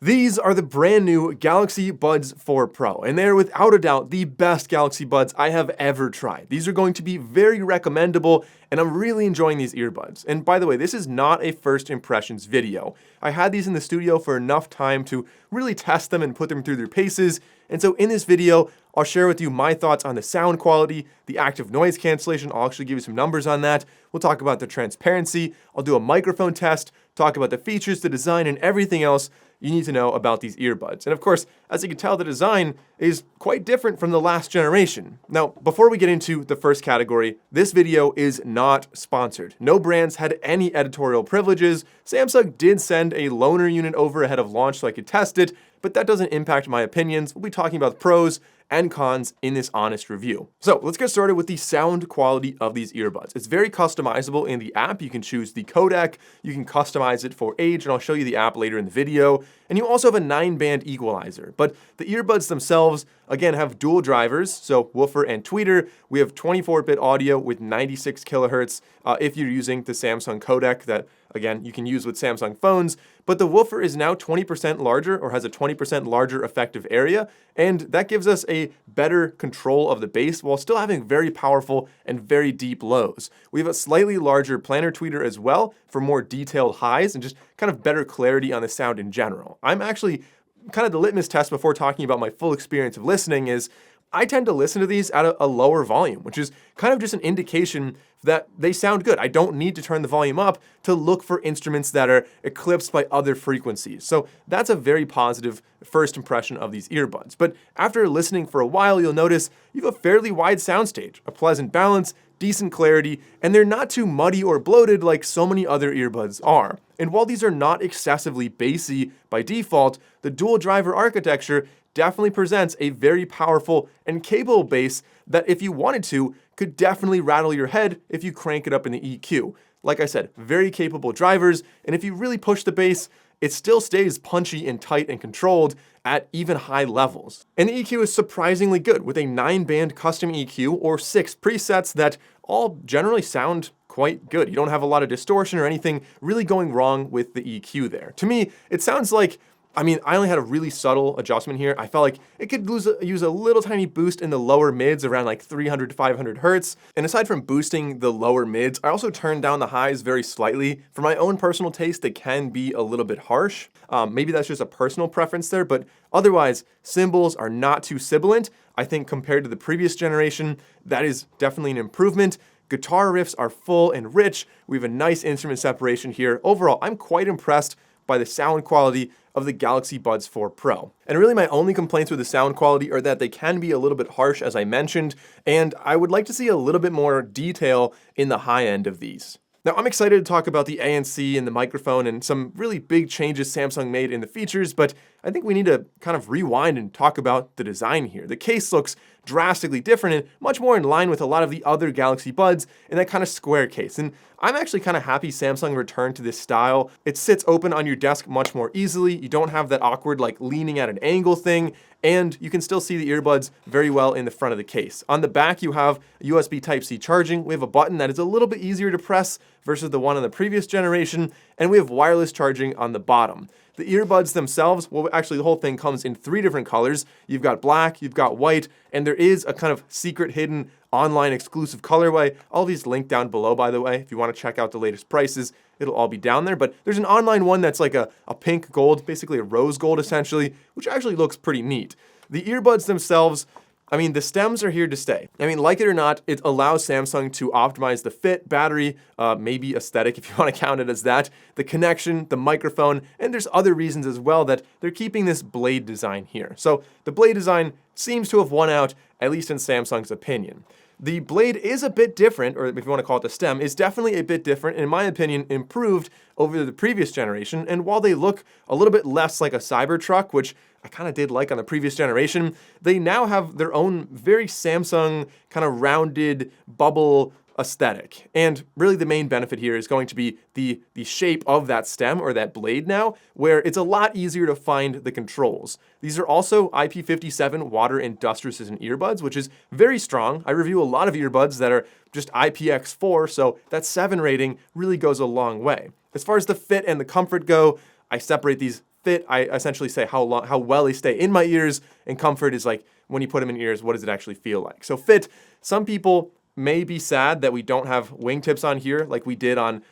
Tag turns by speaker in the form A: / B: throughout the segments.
A: These are the brand new Galaxy Buds 4 Pro, and they're without a doubt the best Galaxy Buds I have ever tried. These are going to be very recommendable, and I'm really enjoying these earbuds. And by the way, this is not a first impressions video. I had these in the studio for enough time to really test them and put them through their paces, and so in this video, I'll share with you my thoughts on the sound quality, the active noise cancellation. I'll actually give you some numbers on that. We'll talk about the transparency. I'll do a microphone test, talk about the features, the design, and everything else you need to know about these earbuds. And of course, as you can tell, the design is quite different from the last generation. Now, before we get into the first category, this video is not sponsored. No brands had any editorial privileges. Samsung did send a loaner unit over ahead of launch so I could test it, but that doesn't impact my opinions. We'll be talking about the pros and cons in this honest review. So let's get started with the sound quality of these earbuds. It's very customizable in the app. You can choose the codec, you can customize it for age, and I'll show you the app later in the video. And you also have a 9-band equalizer. But the earbuds themselves, again, have dual drivers, so woofer and tweeter. We have 24-bit audio with 96 kilohertz if you're using the Samsung codec that, again, you can use with Samsung phones. But the woofer is now 20% larger, or has a 20% larger effective area, and that gives us a better control of the bass while still having very powerful and very deep lows. We have a slightly larger planar tweeter as well for more detailed highs and just kind of better clarity on the sound in general. I'm actually kind of the litmus test before talking about my full experience of listening is I tend to listen to these at a lower volume, which is kind of just an indication that they sound good. I don't need to turn the volume up to look for instruments that are eclipsed by other frequencies. So that's a very positive first impression of these earbuds. But after listening for a while, you'll notice you have a fairly wide soundstage, a pleasant balance, decent clarity, and they're not too muddy or bloated like so many other earbuds are. And while these are not excessively bassy by default, the dual driver architecture definitely presents a very powerful and capable bass that, if you wanted to, could definitely rattle your head if you crank it up in the EQ. Like I said, very capable drivers, and if you really push the bass, it still stays punchy and tight and controlled at even high levels. And the EQ is surprisingly good with a 9-band custom EQ or 6 presets that all generally sound quite good. You don't have a lot of distortion or anything really going wrong with the EQ there. To me, it sounds like, I only had a really subtle adjustment here. I felt like it could use a little tiny boost in the lower mids around like 300 to 500 hertz. And aside from boosting the lower mids, I also turned down the highs very slightly. For my own personal taste, they can be a little bit harsh. Maybe that's just a personal preference there, but otherwise, cymbals are not too sibilant. I think compared to the previous generation, that is definitely an improvement. Guitar riffs are full and rich. We have a nice instrument separation here. Overall, I'm quite impressed by the sound quality of the Galaxy Buds 4 Pro. And really my only complaints with the sound quality are that they can be a little bit harsh, as I mentioned, and I would like to see a little bit more detail in the high end of these. Now, I'm excited to talk about the ANC and the microphone and some really big changes Samsung made in the features, but I think we need to kind of rewind and talk about the design here. The case looks drastically different and much more in line with a lot of the other Galaxy Buds in that kind of square case. And I'm actually kind of happy Samsung returned to this style. It sits open on your desk much more easily. You don't have that awkward like leaning at an angle thing, and you can still see the earbuds very well in the front of the case. On the back, you have USB Type-C charging. We have a button that is a little bit easier to press versus the one on the previous generation, and we have wireless charging on the bottom. The earbuds themselves, well, actually the whole thing comes in 3 different colors. You've got black, you've got white, and there is a kind of secret hidden online exclusive colorway. All these linked down below, by the way. If you want to check out the latest prices, it'll all be down there. But there's an online one that's like a pink gold, basically a rose gold essentially, which actually looks pretty neat. The earbuds themselves, the stems are here to stay. Like it or not, it allows Samsung to optimize the fit, battery, maybe aesthetic if you want to count it as that, the connection, the microphone, and there's other reasons as well that they're keeping this blade design here. So the blade design seems to have won out, at least in Samsung's opinion. The blade is a bit different, or if you want to call it the stem, is definitely a bit different, in my opinion, improved over the previous generation. And while they look a little bit less like a Cybertruck, which I kind of did like on the previous generation, they now have their own very Samsung kind of rounded bubble aesthetic. And really the main benefit here is going to be the shape of that stem or that blade now, where it's a lot easier to find the controls. These are also IP57 water and dust resistant earbuds, which is very strong. I review a lot of earbuds that are just IPX4, so that 7 rating really goes a long way. As far as the fit and the comfort go, I separate these fit, I essentially say how well they stay in my ears, and comfort is like when you put them in ears, what does it actually feel like? So fit, some people may be sad that we don't have wingtips on here like we did on,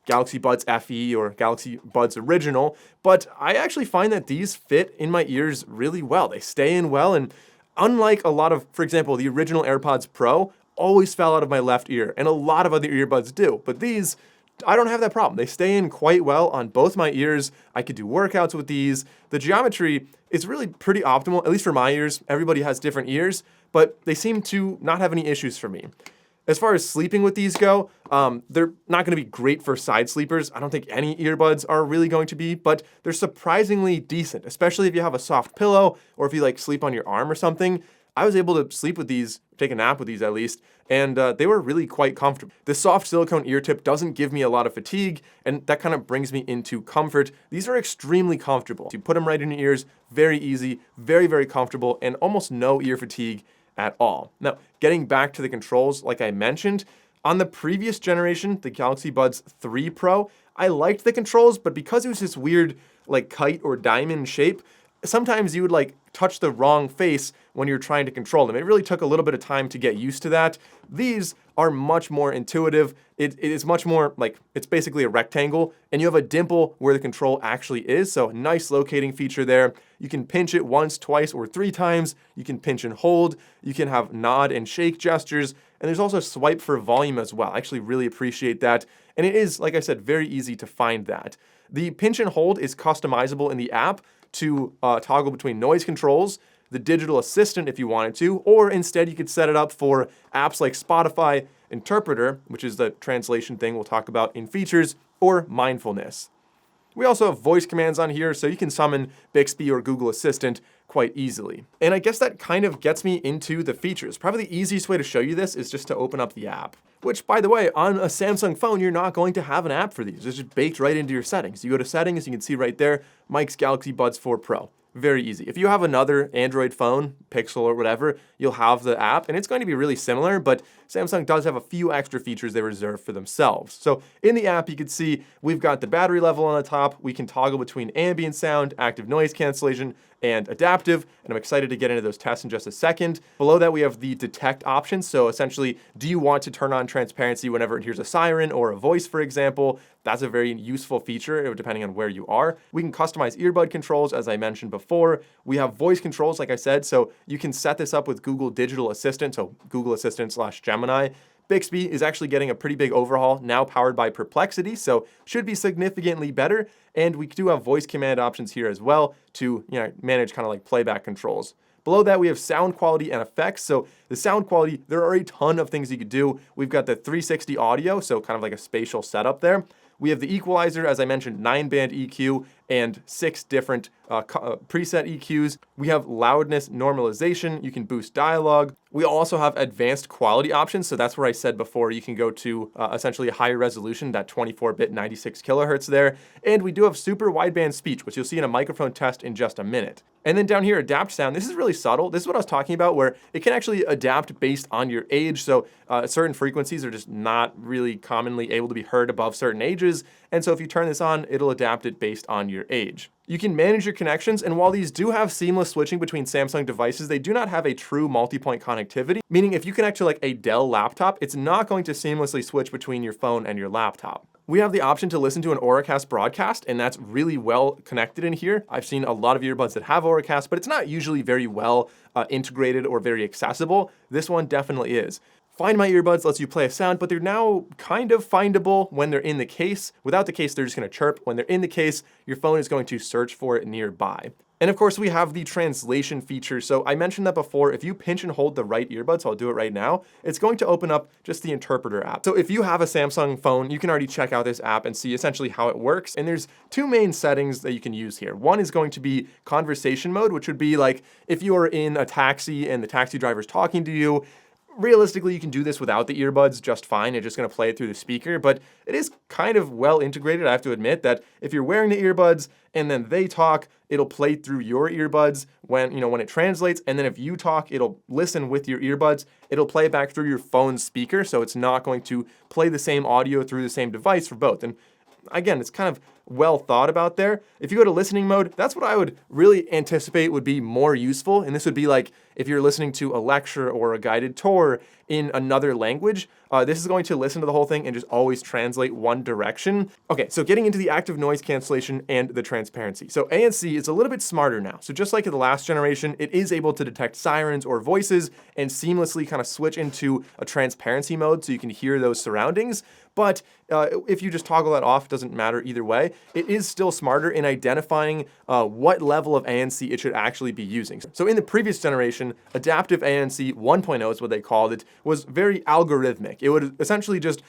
A: Galaxy Buds FE or Galaxy Buds Original, but I actually find that these fit in my ears really well. They stay in well, and unlike a lot of, for example, the original AirPods Pro always fell out of my left ear, and a lot of other earbuds do, but these, I don't have that problem. They stay in quite well on both my ears. I could do workouts with these. The geometry is really pretty optimal, at least for my ears. Everybody has different ears, but they seem to not have any issues for me. As far as sleeping with these go, they're not going to be great for side sleepers. I don't think any earbuds are really going to be, but they're surprisingly decent, especially if you have a soft pillow or if you like sleep on your arm or something. I was able to sleep with these, take a nap with these at least, and they were really quite comfortable. The soft silicone ear tip doesn't give me a lot of fatigue, and that kind of brings me into comfort. These are extremely comfortable. You put them right in your ears, very easy, very, very comfortable, and almost no ear fatigue at all. Now, getting back to the controls, like I mentioned, on the previous generation, the Galaxy Buds 3 Pro, I liked the controls, but because it was this weird like kite or diamond shape, sometimes you would like touch the wrong face when you're trying to control them. It really took a little bit of time to get used to that. These are much more intuitive. It is much more like, it's basically a rectangle, and you have a dimple where the control actually is, so nice locating feature there. You can pinch it once, twice, or 3 times. You can pinch and hold. You can have nod and shake gestures, and there's also swipe for volume as well. I actually really appreciate that, and it is, like I said, very easy to find that. The pinch and hold is customizable in the app to toggle between noise controls, the digital assistant if you wanted to, or instead you could set it up for apps like Spotify Interpreter, which is the translation thing we'll talk about in features, or mindfulness. We also have voice commands on here, so you can summon Bixby or Google Assistant quite easily. And I guess that kind of gets me into the features. Probably the easiest way to show you this is just to open up the app, which, by the way, on a Samsung phone, you're not going to have an app for these. It's just baked right into your settings. You go to settings, you can see right there, Mike's Galaxy Buds 4 Pro. Very easy. If you have another Android phone, Pixel or whatever, you'll have the app, and it's going to be really similar, but Samsung does have a few extra features they reserve for themselves. So in the app, you can see we've got the battery level on the top. We can toggle between ambient sound, active noise cancellation, and adaptive, and I'm excited to get into those tests in just a second. Below that, we have the detect option. So essentially, do you want to turn on transparency whenever it hears a siren or a voice, for example? That's a very useful feature depending on where you are. We can customize earbud controls, as I mentioned before. We have voice controls, like I said, so you can set this up with Google Digital Assistant, so Google Assistant / Gemini. Bixby is actually getting a pretty big overhaul, now powered by Perplexity, so should be significantly better. And we do have voice command options here as well to manage kind of like playback controls. Below that, we have sound quality and effects. So the sound quality, there are a ton of things you could do. We've got the 360 audio, so kind of like a spatial setup there. We have the equalizer, as I mentioned, 9-band EQ and 6 different preset EQs. We have loudness normalization. You can boost dialogue. We also have advanced quality options. So that's where I said before you can go to essentially a higher resolution, that 24-bit 96 kilohertz there. And we do have super wideband speech, which you'll see in a microphone test in just a minute. And then down here, adapt sound. This is really subtle. This is what I was talking about, where it can actually adapt based on your age. So certain frequencies are just not really commonly able to be heard above certain ages. And so if you turn this on, it'll adapt it based on your age. You can manage your connections, and while these do have seamless switching between Samsung devices, they do not have a true multi-point connectivity, meaning if you connect to like a Dell laptop, it's not going to seamlessly switch between your phone and your laptop. We have the option to listen to an Auracast broadcast, and that's really well connected in here. I've seen a lot of earbuds that have Auracast, but it's not usually very well integrated or very accessible. This one definitely is. Find My Earbuds lets you play a sound, but they're now kind of findable when they're in the case. Without the case, they're just going to chirp. When they're in the case, your phone is going to search for it nearby. And of course, we have the translation feature. So I mentioned that before. If you pinch and hold the right earbud, so I'll do it right now, it's going to open up just the Interpreter app. So if you have a Samsung phone, you can already check out this app and see essentially how it works. And there's 2 main settings that you can use here. One is going to be conversation mode, which would be like if you are in a taxi and the taxi driver's talking to you. Realistically, you can do this without the earbuds just fine. It's just going to play it through the speaker, but it is kind of well integrated. I have to admit that if you're wearing the earbuds and then they talk, it'll play through your earbuds when it translates. And then if you talk, it'll listen with your earbuds. It'll play it back through your phone's speaker. So it's not going to play the same audio through the same device for both. And again, it's kind of well thought about there. If you go to listening mode, that's what I would really anticipate would be more useful. And this would be like if you're listening to a lecture or a guided tour in another language, this is going to listen to the whole thing and just always translate one direction. Okay, so getting into the active noise cancellation and the transparency. So ANC is a little bit smarter now. So just like in the last generation, it is able to detect sirens or voices and seamlessly kind of switch into a transparency mode so you can hear those surroundings. But if you just toggle that off, it doesn't matter either way. It is still smarter in identifying what level of ANC it should actually be using. So in the previous generation, adaptive ANC 1.0 is what they called it, was very algorithmic. It would essentially just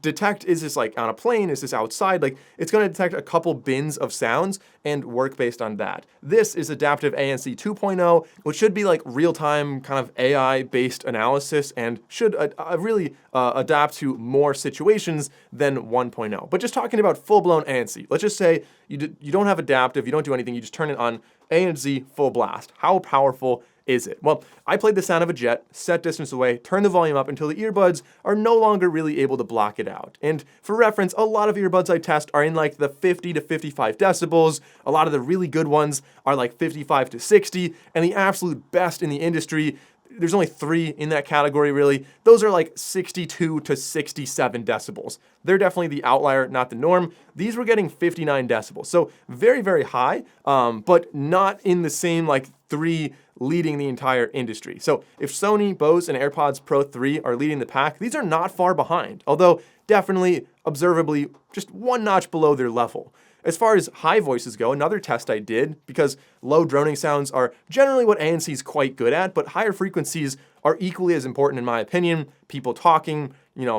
A: detect, is this like on a plane, is this outside? Like it's going to detect a couple bins of sounds and work based on that. This is adaptive ANC 2.0, which should be like real-time kind of AI-based analysis and should really adapt to more situations than 1.0. But just talking about full-blown ANC, let's just say you don't have adaptive, you don't do anything, you just turn it on ANC full blast. How powerful is it? Well, I played the sound of a jet, set distance away, turn the volume up until the earbuds are no longer really able to block it out. And for reference, a lot of earbuds I test are in like the 50 to 55 decibels. A lot of the really good ones are like 55 to 60, and the absolute best in the industry, there's only 3 in that category really. Those are like 62 to 67 decibels. They're definitely the outlier, not the norm. These were getting 59 decibels. So very, very high, but not in the same like 3 leading the entire industry. So if Sony, Bose, and AirPods Pro 3 are leading the pack, these are not far behind, although definitely observably just one notch below their level. As far as high voices go, another test I did, because low droning sounds are generally what ANC is quite good at, but higher frequencies are equally as important in my opinion. People talking,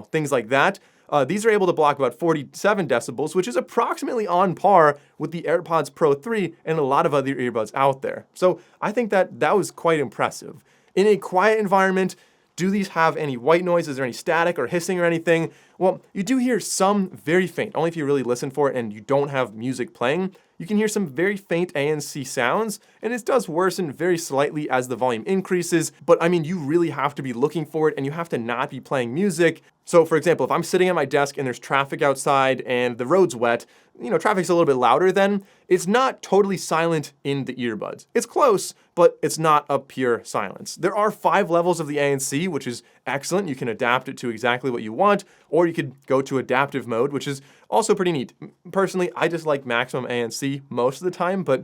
A: things like that. These are able to block about 47 decibels, which is approximately on par with the AirPods Pro 3 and a lot of other earbuds out there. So I think that was quite impressive. In a quiet environment, do these have any white noise? Is there any static or hissing or anything? Well, you do hear some very faint, only if you really listen for it and you don't have music playing. You can hear some very faint ANC sounds, and it does worsen very slightly as the volume increases, but I mean, you really have to be looking for it and you have to not be playing music. So for example, if I'm sitting at my desk and there's traffic outside and the road's wet, traffic's a little bit louder then, it's not totally silent in the earbuds. It's close, but it's not a pure silence. There are 5 levels of the ANC, which is excellent. You can adapt it to exactly what you want, or you could go to adaptive mode, which is also pretty neat. Personally, I just like maximum ANC most of the time, but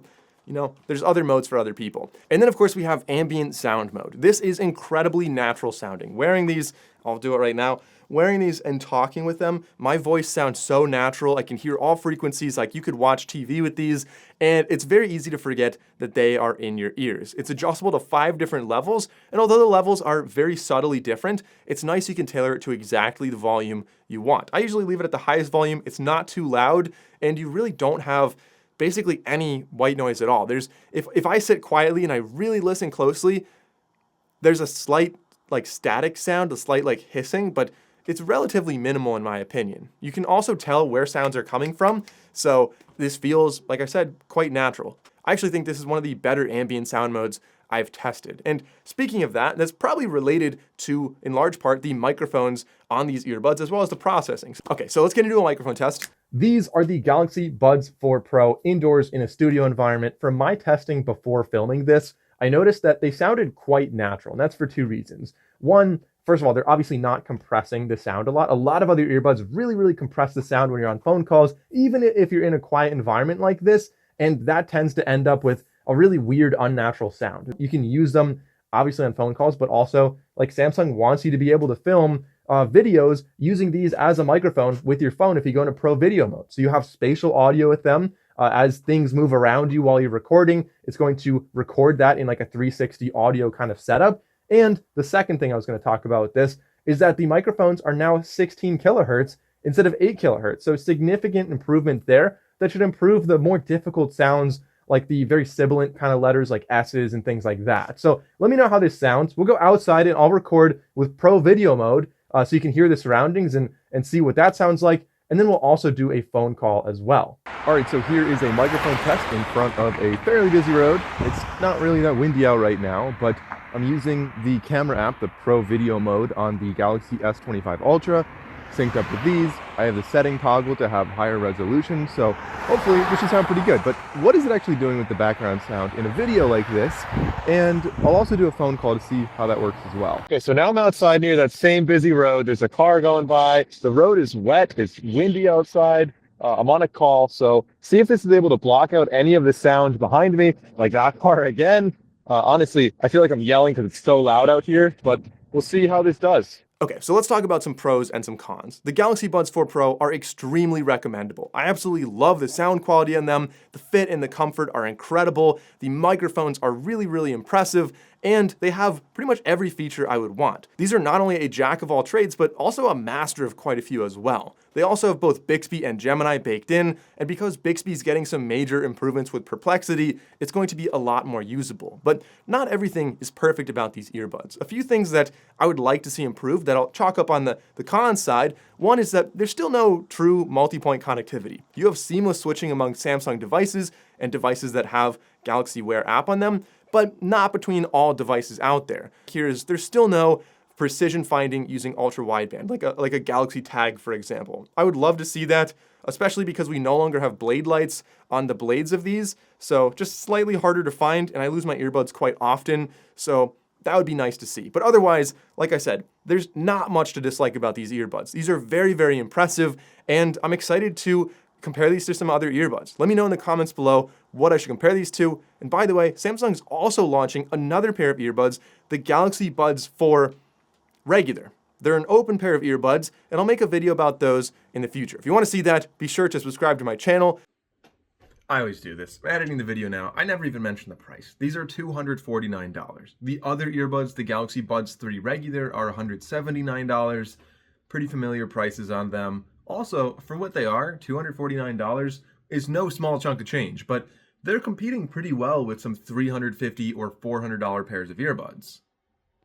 A: there's other modes for other people. And then of course we have ambient sound mode. This is incredibly natural sounding. Wearing these, I'll do it right now. Wearing these and talking with them, my voice sounds so natural. I can hear all frequencies, like you could watch TV with these, and it's very easy to forget that they are in your ears. It's adjustable to 5 different levels, and although the levels are very subtly different, it's nice you can tailor it to exactly the volume you want. I usually leave it at the highest volume. It's not too loud, and you really don't have basically any white noise at all. If I sit quietly and I really listen closely, there's a slight like static sound, a slight like hissing, but it's relatively minimal in my opinion. You can also tell where sounds are coming from, so this feels, like I said, quite natural. I actually think this is one of the better ambient sound modes I've tested. And speaking of that, that's probably related to, in large part, the microphones on these earbuds as well as the processing. Okay, so let's get into a microphone test. These are the Galaxy Buds 4 Pro indoors in a studio environment. From my testing before filming this, I noticed that they sounded quite natural, and that's for 2 reasons. One, first of all, they're obviously not compressing the sound a lot. A lot of other earbuds really, really compress the sound when you're on phone calls, even if you're in a quiet environment like this, and that tends to end up with a really weird, unnatural sound. You can use them obviously on phone calls, but also like Samsung wants you to be able to film videos using these as a microphone with your phone if you go into Pro Video mode. So you have spatial audio with them. As things move around you while you're recording, it's going to record that in like a 360 audio kind of setup. And the second thing I was going to talk about with this is that the microphones are now 16 kilohertz instead of 8 kilohertz. So significant improvement there that should improve the more difficult sounds like the very sibilant kind of letters like S's and things like that. So let me know how this sounds. We'll go outside and I'll record with Pro Video mode so you can hear the surroundings and see what that sounds like. And then we'll also do a phone call as well. All right, so here is a microphone test in front of a fairly busy road. It's not really that windy out right now, but I'm using the camera app, the Pro Video mode on the Galaxy S25 Ultra. synced up with these. I have the setting toggle to have higher resolution, so hopefully this should sound pretty good. But what is it actually doing with the background sound in a video like this? And I'll also do a phone call to see how that works as well. Okay, so now I'm outside near that same busy road. There's a car going by. The road is wet. It's windy outside. I'm on a call, so see if this is able to block out any of the sound behind me, like that car again. Honestly, I feel like I'm yelling because it's so loud out here, but we'll see how this does. Okay, so let's talk about some pros and some cons. The Galaxy Buds 4 Pro are extremely recommendable. I absolutely love the sound quality on them. The fit and the comfort are incredible. The microphones are really, really impressive. And they have pretty much every feature I would want. These are not only a jack of all trades, but also a master of quite a few as well. They also have both Bixby and Gemini baked in, and because Bixby's getting some major improvements with Perplexity, it's going to be a lot more usable. But not everything is perfect about these earbuds. A few things that I would like to see improved that I'll chalk up on the con side. One is that there's still no true multi-point connectivity. You have seamless switching among Samsung devices and devices that have Galaxy Wear app on them, but not between all devices out there. There's still no precision finding using ultra wideband, like a Galaxy Tag, for example. I would love to see that, especially because we no longer have blade lights on the blades of these, so just slightly harder to find, and I lose my earbuds quite often, so that would be nice to see. But otherwise, like I said, there's not much to dislike about these earbuds. These are very, very impressive, and I'm excited to compare these to some other earbuds. Let me know in the comments below what I should compare these to. And by the way, Samsung's also launching another pair of earbuds, the Galaxy Buds 4 Regular. They're an open pair of earbuds, and I'll make a video about those in the future. If you want to see that, be sure to subscribe to my channel. I always do this. I'm editing the video now. I never even mentioned the price. These are $249. The other earbuds, the Galaxy Buds 3 Regular, are $179. Pretty familiar prices on them. Also, for what they are, $249 is no small chunk of change, but they're competing pretty well with some $350 or $400 pairs of earbuds.